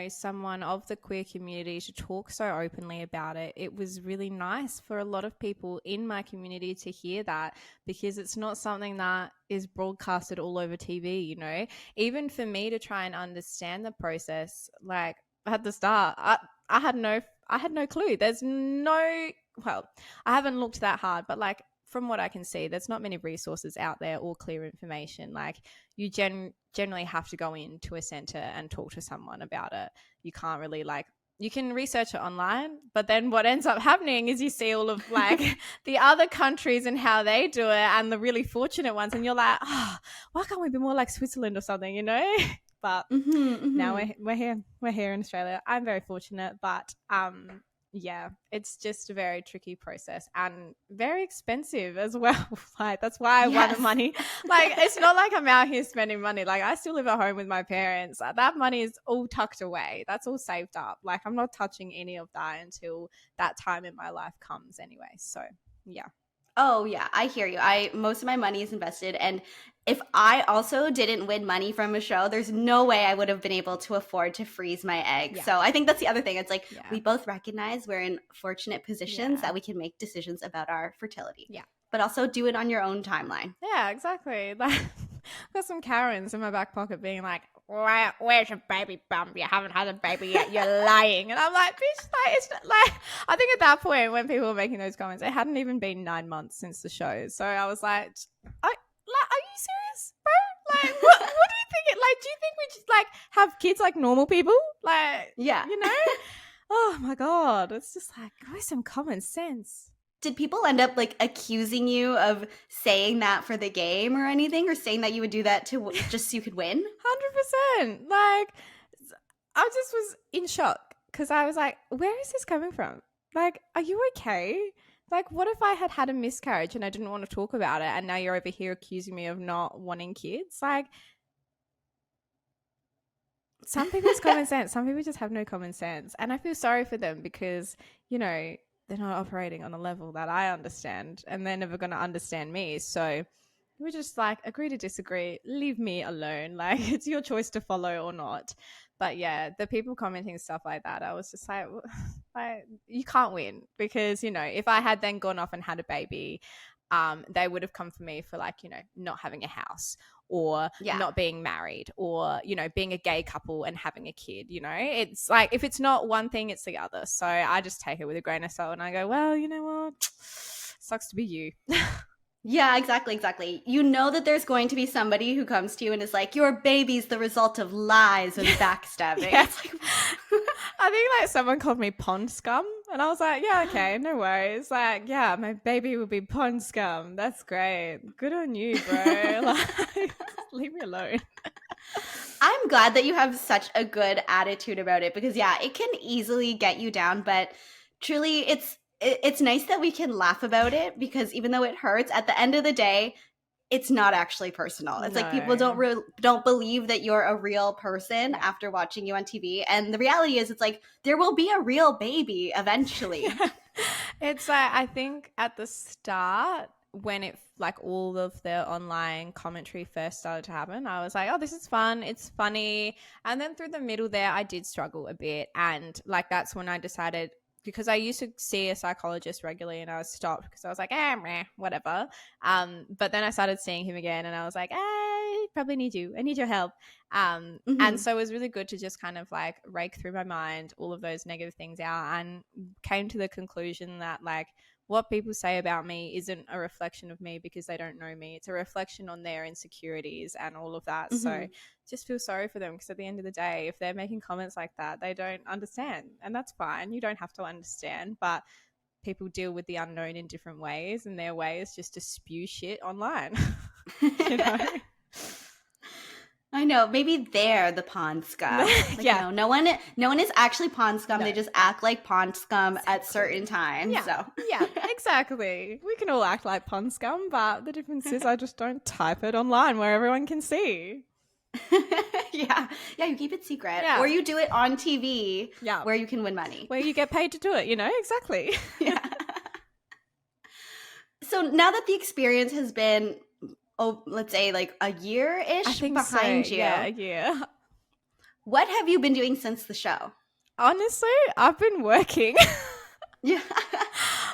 someone of the queer community to talk so openly about it, it was really nice for a lot of people in my community to hear that, because it's not something that is broadcasted all over TV, Even for me to try and understand the process, like at the start, I had no clue. There's I haven't looked that hard, but like from what I can see, there's not many resources out there or clear information. Like you generally have to go into a center and talk to someone about it. You can't really you can research it online, but then what ends up happening is you see all of the other countries and how they do it and the really fortunate ones. And you're like, why can't we be more like Switzerland or something, But now we're here in Australia. I'm very fortunate, but yeah, it's just a very tricky process and very expensive as well. That's why I want the money. It's not like I'm out here spending money. I still live at home with my parents. That money is all tucked away. That's all saved up. I'm not touching any of that until that time in my life comes anyway. So, yeah. Oh, yeah, I hear you. Most of my money is invested. And if I also didn't win money from a show, there's no way I would have been able to afford to freeze my eggs. Yeah. So I think that's the other thing. It's we both recognize we're in fortunate positions that we can make decisions about our fertility. Yeah. But also do it on your own timeline. Yeah, exactly. I've got some Karens in my back pocket being like, where's your baby bump? You haven't had a baby yet. You're lying. And I'm like, bitch, it's not, I think at that point when people were making those comments, it hadn't even been 9 months since the show. So I was like, are you serious, bro? What do you think do you think we just have kids like normal people? Yeah. Oh my God. It's just go some common sense. Did people end up accusing you of saying that for the game or anything, or saying that you would do that to just so you could win? 100%. I just was in shock because I was like, where is this coming from? Are you okay? What if I had had a miscarriage and I didn't want to talk about it, and now you're over here accusing me of not wanting kids? Some people's common sense. Some people just have no common sense, and I feel sorry for them because they're not operating on a level that I understand, and they're never going to understand me. So We just like agree to disagree, leave me alone. Like it's your choice to follow or not. But yeah, the people commenting stuff like that, I was just like, you can't win because, you know, if I had then gone off and had a baby, they would have come for me for like, you know, not having a house or not being married or, you know, being a gay couple and having a kid, you know. It's like if it's not one thing, it's the other. So I just take it with a grain of salt and I go, well, you know what? Sucks to be you. Yeah, exactly. You know that there's going to be somebody who comes to you and is like, your baby's the result of lies and backstabbing. Yeah. It's like, I think like someone called me pond scum and I was like, yeah, okay, no worries. Like, yeah, my baby will be pond scum. That's great. Good on you, bro. Like, leave me alone. I'm glad that you have such a good attitude about it because, yeah, it can easily get you down, but truly it's nice that we can laugh about it because even though it hurts, at the end of the day, it's not actually personal. It's like people don't believe that you're a real person after watching you on TV. And the reality is it's like there will be a real baby eventually. It's like I think at the start when it like all of the online commentary first started to happen, I was like, oh, this is fun. It's funny. And then through the middle there, I did struggle a bit. And like that's when I decided because I used to see a psychologist regularly and I was stopped because I was like, meh, whatever. But then I started seeing him again and I was like, I probably need you. I need your help. And so it was really good to just kind of like rake through my mind all of those negative things out and came to the conclusion that like what people say about me isn't a reflection of me because they don't know me. It's a reflection on their insecurities and all of that. So just feel sorry for them because at the end of the day, if they're making comments like that, they don't understand. And that's fine. You don't have to understand. But people deal with the unknown in different ways and their way is just to spew shit online. You know? I know. Maybe they're the pond scum. Like, Yeah. no one is actually pond scum. No. They just act like pond scum at certain times. Yeah. So. Yeah, exactly. We can all act like pond scum, but the difference is I just don't type it online where everyone can see. Yeah, you keep it secret. Yeah. Or you do it on TV where you can win money. Where you get paid to do it, you know? Exactly. Yeah. So now that the experience has been let's say like a year-ish behind you. Yeah, a year. What have you been doing since the show? Honestly, I've been working. Yeah.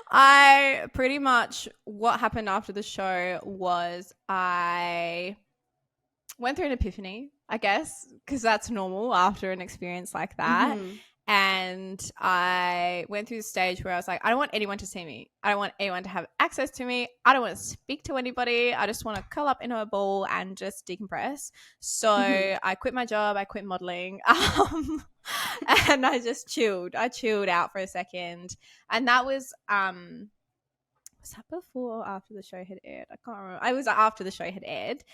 I pretty much what happened after the show was I went through an epiphany, I guess, because that's normal after an experience like that. And I went through the stage where I was like, I don't want anyone to see me. I don't want anyone to have access to me. I don't want to speak to anybody. I just want to curl up in a ball and just decompress. So I quit my job. I quit modeling. And I just chilled. I chilled out for a second. And that was that before or after the show had aired? I can't remember. I was after the show had aired.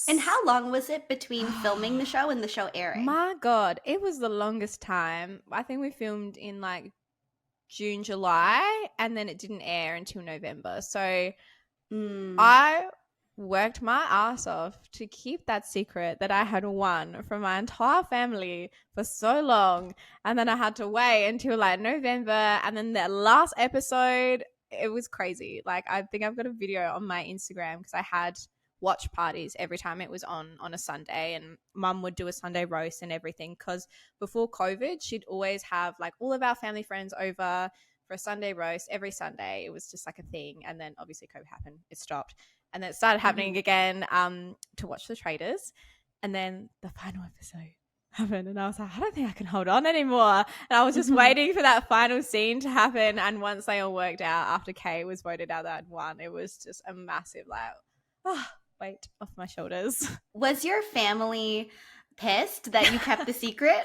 And how long was it between filming the show and the show airing? My God, it was the longest time. I think we filmed in like June, July, and then it didn't air until November. So I worked my ass off to keep that secret that I had won from my entire family for so long. And then I had to wait until like November. And then the last episode, it was crazy. Like I think I've got a video on my Instagram because I had watch parties every time it was on a Sunday, and mum would do a Sunday roast and everything because before COVID she'd always have like all of our family friends over for a Sunday roast every Sunday. It was just like a thing. And then obviously COVID happened, it stopped, and then it started happening again to watch the Traitors. And then the final episode happened and I was like, I don't think I can hold on anymore. And I was just waiting for that final scene to happen. And once they all worked out after Kay was voted out that one, it was just a massive like weight off my shoulders. Was your family pissed that you kept the secret?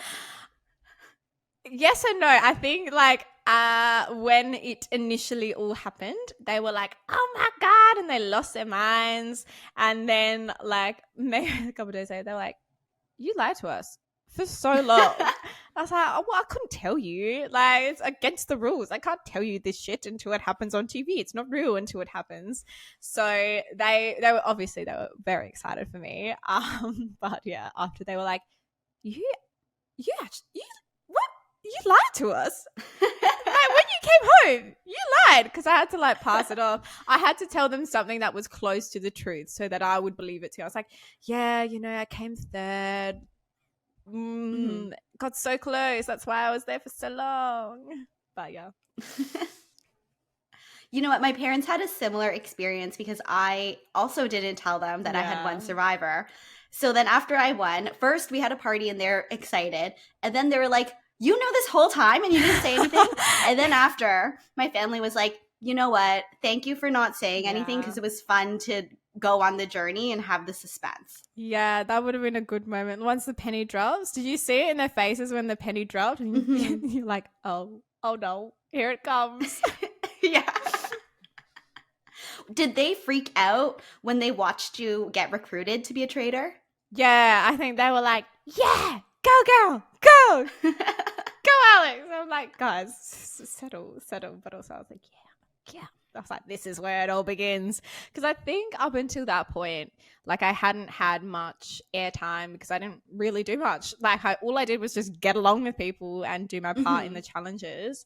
Yes and no. I think like when it initially all happened, they were like, oh my God, and they lost their minds. And then like maybe a couple of days later, they're like, you lied to us for so long. I was like, oh, well, I couldn't tell you. Like, it's against the rules. I can't tell you this shit until it happens on TV. It's not real until it happens. So they were very excited for me. But yeah, after they were like, you lied to us. Like, when you came home. You lied, because I had to like pass it off. I had to tell them something that was close to the truth so that I would believe it too. I was like, yeah, I came third. Got so close. That's why I was there for so long. But yeah. You know what? My parents had a similar experience because I also didn't tell them that I had won Survivor. So then after I won, first we had a party and they're excited. And then they were like, you know this whole time and you didn't say anything? And then after, my family was like, you know what? Thank you for not saying anything because it was fun to go on the journey and have the suspense. Yeah, that would have been a good moment. Once the penny drops, did you see it in their faces when the penny dropped? And you're like, oh no, here it comes. Yeah. Did they freak out when they watched you get recruited to be a traitor? Yeah, I think they were like, yeah, go girl, go. Go Alex. I'm like, guys, settle. But also I was like, yeah. I was like, this is where it all begins. Because I think up until that point, like I hadn't had much airtime because I didn't really do much. Like all I did was just get along with people and do my part in the challenges.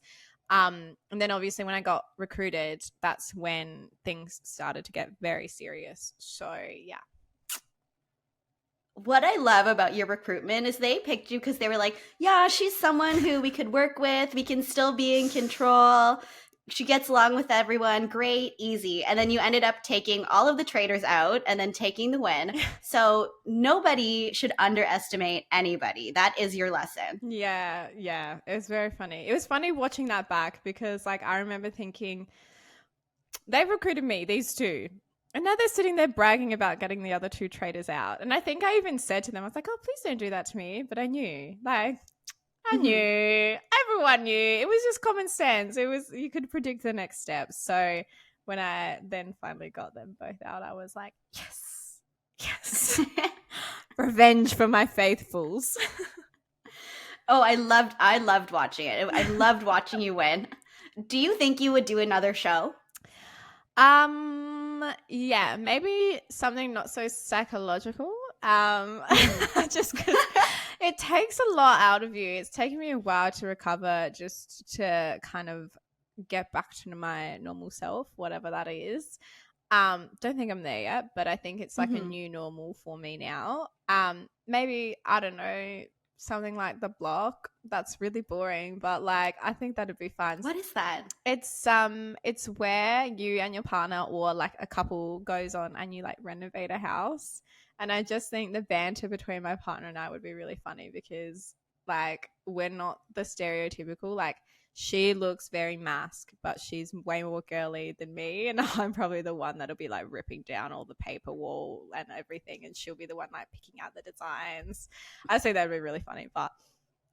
And then obviously when I got recruited, that's when things started to get very serious. So yeah. What I love about your recruitment is they picked you because they were like, yeah, she's someone who we could work with. We can still be in control. She gets along with everyone. Great, easy. And then you ended up taking all of the traitors out and then taking the win. So nobody should underestimate anybody. That is your lesson. Yeah. It was very funny. It was funny watching that back because like I remember thinking, they've recruited me, these two. And now they're sitting there bragging about getting the other two traitors out. And I think I even said to them, I was like, oh, please don't do that to me. But I knew. Like, I knew. Everyone knew. It was just common sense. You could predict the next step. So when I then finally got them both out, I was like, yes. Revenge for my faithfuls. Oh, I loved watching it. I loved watching you win. Do you think you would do another show? Yeah, maybe something not so psychological. Just because it takes a lot out of you. It's taken me a while to recover, just to kind of get back to my normal self, whatever that is. Don't think I'm there yet, but I think it's like a new normal for me now. Maybe, I don't know, something like The Block. That's really boring, but like I think that'd be fun. What is that? It's where you and your partner or like a couple goes on and you like renovate a house. And I just think the banter between my partner and I would be really funny because like we're not the stereotypical, like she looks very masked, but she's way more girly than me. And I'm probably the one that'll be like ripping down all the paper wall and everything. And she'll be the one like picking out the designs. I think that'd be really funny. But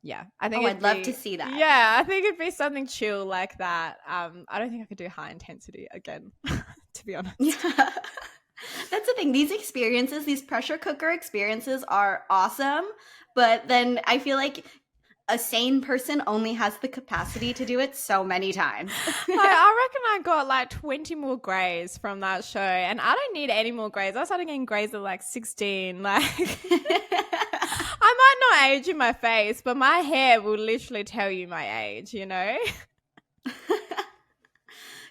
yeah, I think I'd love to see that. Yeah, I think it'd be something chill like that. I don't think I could do high intensity again, to be honest. Yeah. That's the thing. These experiences, these pressure cooker experiences are awesome. But then I feel like a sane person only has the capacity to do it so many times. I reckon I got like 20 more grays from that show, and I don't need any more grays. I started getting grays at like 16. Like, I might not age in my face, but my hair will literally tell you my age, you know?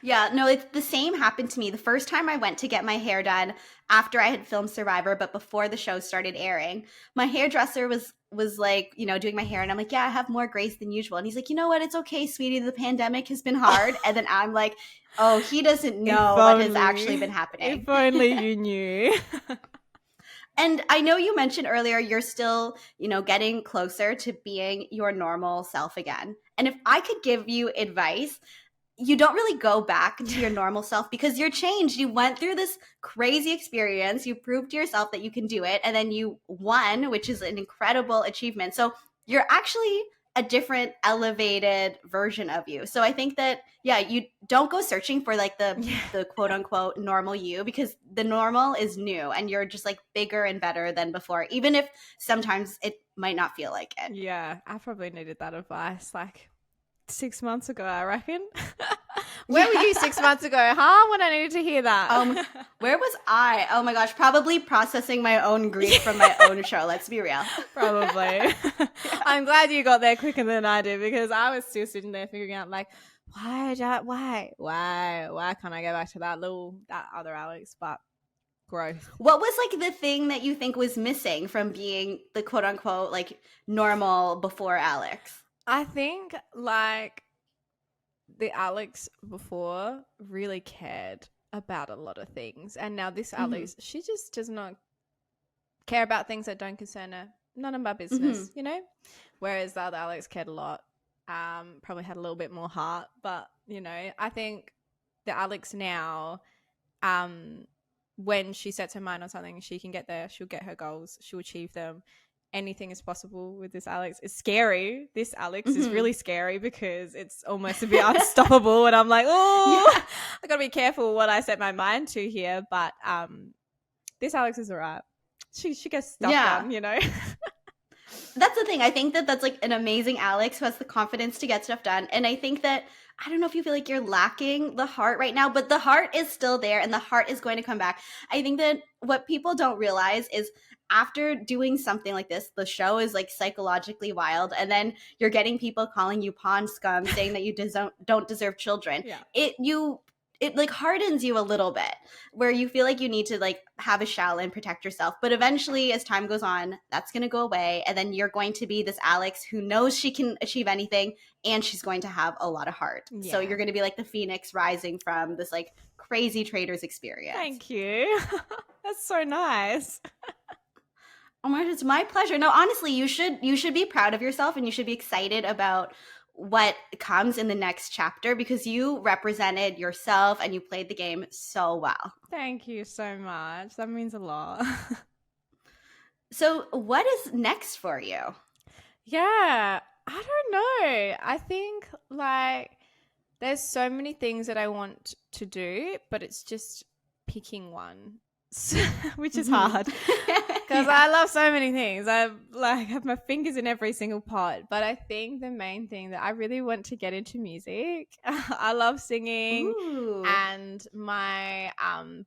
Yeah, no, it's the same happened to me. The first time I went to get my hair done after I had filmed Survivor, but before the show started airing, my hairdresser was like, doing my hair, and I'm like, yeah, I have more grays than usual. And he's like, you know what? It's okay, sweetie. The pandemic has been hard. And then I'm like, oh, he doesn't know what has actually been happening. If only you knew. And I know you mentioned earlier you're still, getting closer to being your normal self again. And if I could give you advice, you don't really go back to your normal self because you're changed. You went through this crazy experience. You proved to yourself that you can do it. And then you won, which is an incredible achievement. So you're actually a different elevated version of you. So I think that, yeah, you don't go searching for like the quote unquote normal you, because the normal is new and you're just like bigger and better than before, even if sometimes it might not feel like it. Yeah, I probably needed that advice like 6 months ago, I reckon. Where were you 6 months ago, huh? When I needed to hear that. Where was I? Oh my gosh, probably processing my own grief from my own show. Let's be real. Probably. I'm glad you got there quicker than I did, because I was still sitting there figuring out like, why can't I go back to that other Alex? But growth. What was like the thing that you think was missing from being the quote unquote like normal before Alex? I think like the Alex before really cared about a lot of things, and now this Alex, she just does not care about things that don't concern her. None of my business, you know? Whereas the other Alex cared a lot. Probably had a little bit more heart, but you know, I think the Alex now, when she sets her mind on something, she can get there. She'll get her goals. She'll achieve them. Anything is possible with this Alex. It's scary. This Alex is really scary because it's almost a bit unstoppable, and I'm like, oh, yeah. I gotta be careful what I set my mind to here. But this Alex is alright. She gets stuff done, you know. That's the thing. I think that that's like an amazing Alex who has the confidence to get stuff done. And I think that, I don't know if you feel like you're lacking the heart right now, but the heart is still there and the heart is going to come back. I think that what people don't realize is after doing something like this, the show is like psychologically wild. And then you're getting people calling you pond scum, saying that you don't deserve children. Yeah. It like hardens you a little bit where you feel like you need to like have a shell and protect yourself. But eventually as time goes on, that's going to go away. And then you're going to be this Alex who knows she can achieve anything and she's going to have a lot of heart. Yeah. So you're going to be like the phoenix rising from this like crazy Traitors experience. Thank you. That's so nice. Oh my gosh, it's my pleasure. No, honestly, you should be proud of yourself and you should be excited about what comes in the next chapter because you represented yourself and you played the game so well. Thank you so much. That means a lot. So what is next for you? Yeah, I don't know. I think like there's so many things that I want to do, but it's just picking one, which is hard. Because I love so many things. I like have my fingers in every single pot. But I think the main thing that I really want to get into music. I love singing. Ooh. And my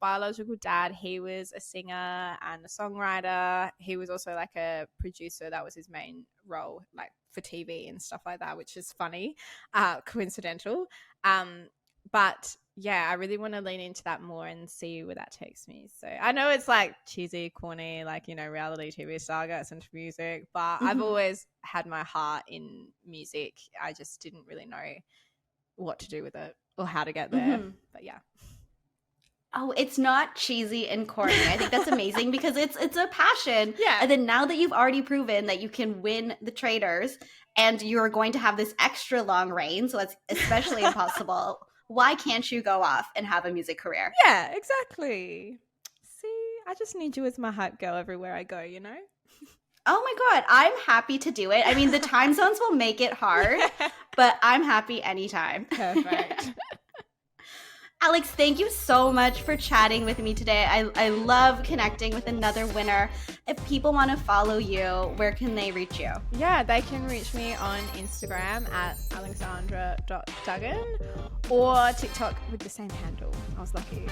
biological dad, he was a singer and a songwriter. He was also like a producer. That was his main role, like for TV and stuff like that, which is funny, coincidental. But yeah, I really want to lean into that more and see where that takes me. So I know it's like cheesy, corny, like, you know, reality TV star gets into music, but I've always had my heart in music. I just didn't really know what to do with it or how to get there. But yeah. Oh, it's not cheesy and corny. I think that's amazing because it's a passion. Yeah. And then now that you've already proven that you can win the Traitors and you're going to have this extra long reign, so that's especially impossible. Why can't you go off and have a music career? Yeah, exactly. See, I just need you as my hype girl everywhere I go, you know? Oh my God, I'm happy to do it. I mean, the time zones will make it hard, but I'm happy anytime. Perfect. Alex, thank you so much for chatting with me today. I love connecting with another winner. If people want to follow you, where can they reach you? Yeah, they can reach me on Instagram at alexandra.duggan or TikTok with the same handle. I was lucky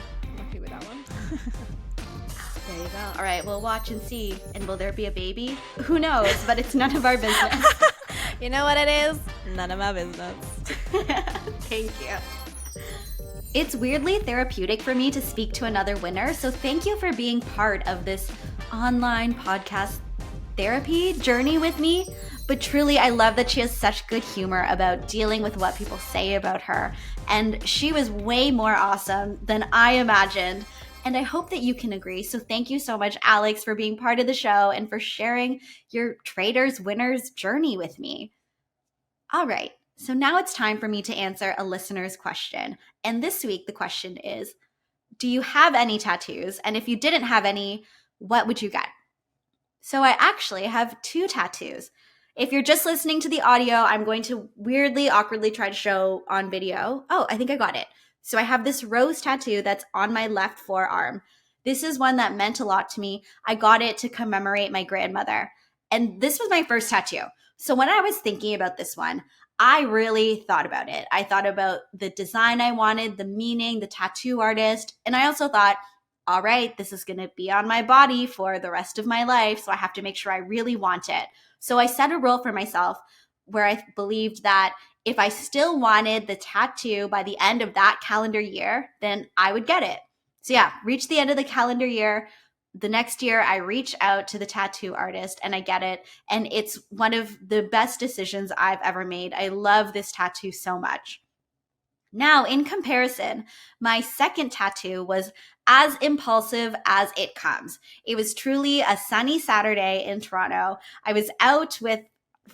with that one. There you go. All right, we'll watch and see. And will there be a baby? Who knows? But it's none of our business. You know what it is? None of my business. Thank you. It's weirdly therapeutic for me to speak to another winner, so thank you for being part of this online podcast therapy journey with me. But truly, I love that she has such good humor about dealing with what people say about her, and she was way more awesome than I imagined, and I hope that you can agree. So thank you so much, Alex, for being part of the show and for sharing your Traitors winners journey with me. All right. So now it's time for me to answer a listener's question. And this week, the question is, do you have any tattoos? And if you didn't have any, what would you get? So I actually have 2 tattoos. If you're just listening to the audio, I'm going to weirdly, awkwardly try to show on video. Oh, I think I got it. So I have this rose tattoo that's on my left forearm. This is one that meant a lot to me. I got it to commemorate my grandmother. And this was my first tattoo. So when I was thinking about this one, I really thought about it. I thought about the design I wanted, the meaning, the tattoo artist. And I also thought, all right, this is going to be on my body for the rest of my life. So I have to make sure I really want it. So I set a rule for myself where I believed that if I still wanted the tattoo by the end of that calendar year, then I would get it. So yeah, reach the end of the calendar year. The next year, I reach out to the tattoo artist and I get it. And it's one of the best decisions I've ever made. I love this tattoo so much. Now, in comparison, my second tattoo was as impulsive as it comes. It was truly a sunny Saturday in Toronto. I was out with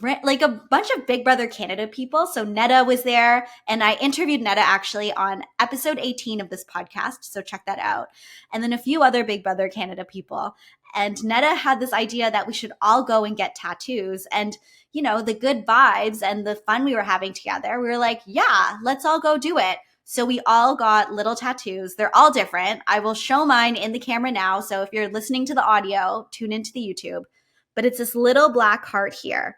like a bunch of Big Brother Canada people. So Netta was there, and I interviewed Netta actually on episode 18 of this podcast. So check that out. And then a few other Big Brother Canada people. And Netta had this idea that we should all go and get tattoos. And, you know, the good vibes and the fun we were having together, we were like, yeah, let's all go do it. So we all got little tattoos. They're all different. I will show mine in the camera now. So if you're listening to the audio, tune into the YouTube. But it's this little black heart here.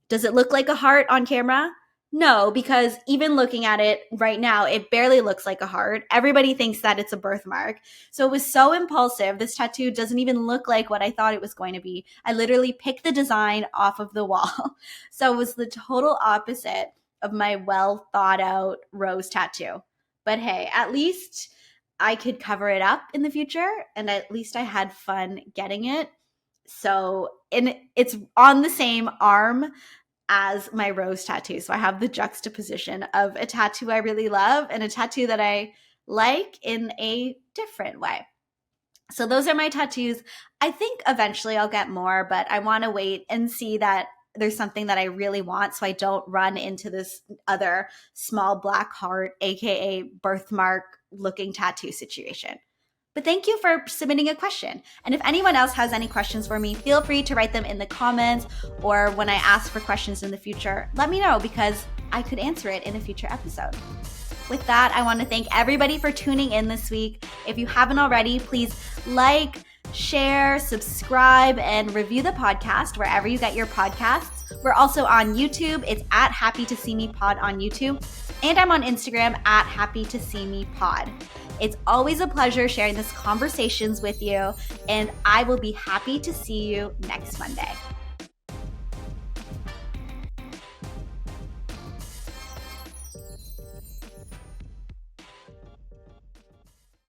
Does it look like a heart on camera? No, because even looking at it right now, it barely looks like a heart. Everybody thinks that it's a birthmark. So it was so impulsive. This tattoo doesn't even look like what I thought it was going to be. I literally picked the design off of the wall. So it was the total opposite of my well thought out rose tattoo. But hey, at least I could cover it up in the future, and at least I had fun getting it. So it's on the same arm as my rose tattoo. So I have the juxtaposition of a tattoo I really love and a tattoo that I like in a different way. So those are my tattoos. I think eventually I'll get more, but I want to wait and see that there's something that I really want so I don't run into this other small black heart, aka birthmark looking tattoo situation. But thank you for submitting a question. And if anyone else has any questions for me, feel free to write them in the comments, or when I ask for questions in the future, let me know because I could answer it in a future episode. With that, I want to thank everybody for tuning in this week. If you haven't already, please like, share, subscribe, and review the podcast wherever you get your podcasts. We're also on YouTube. It's at Happy to See Me Pod on YouTube. And I'm on Instagram at Happy to See Me Pod. It's always a pleasure sharing these conversations with you, and I will be happy to see you next Monday.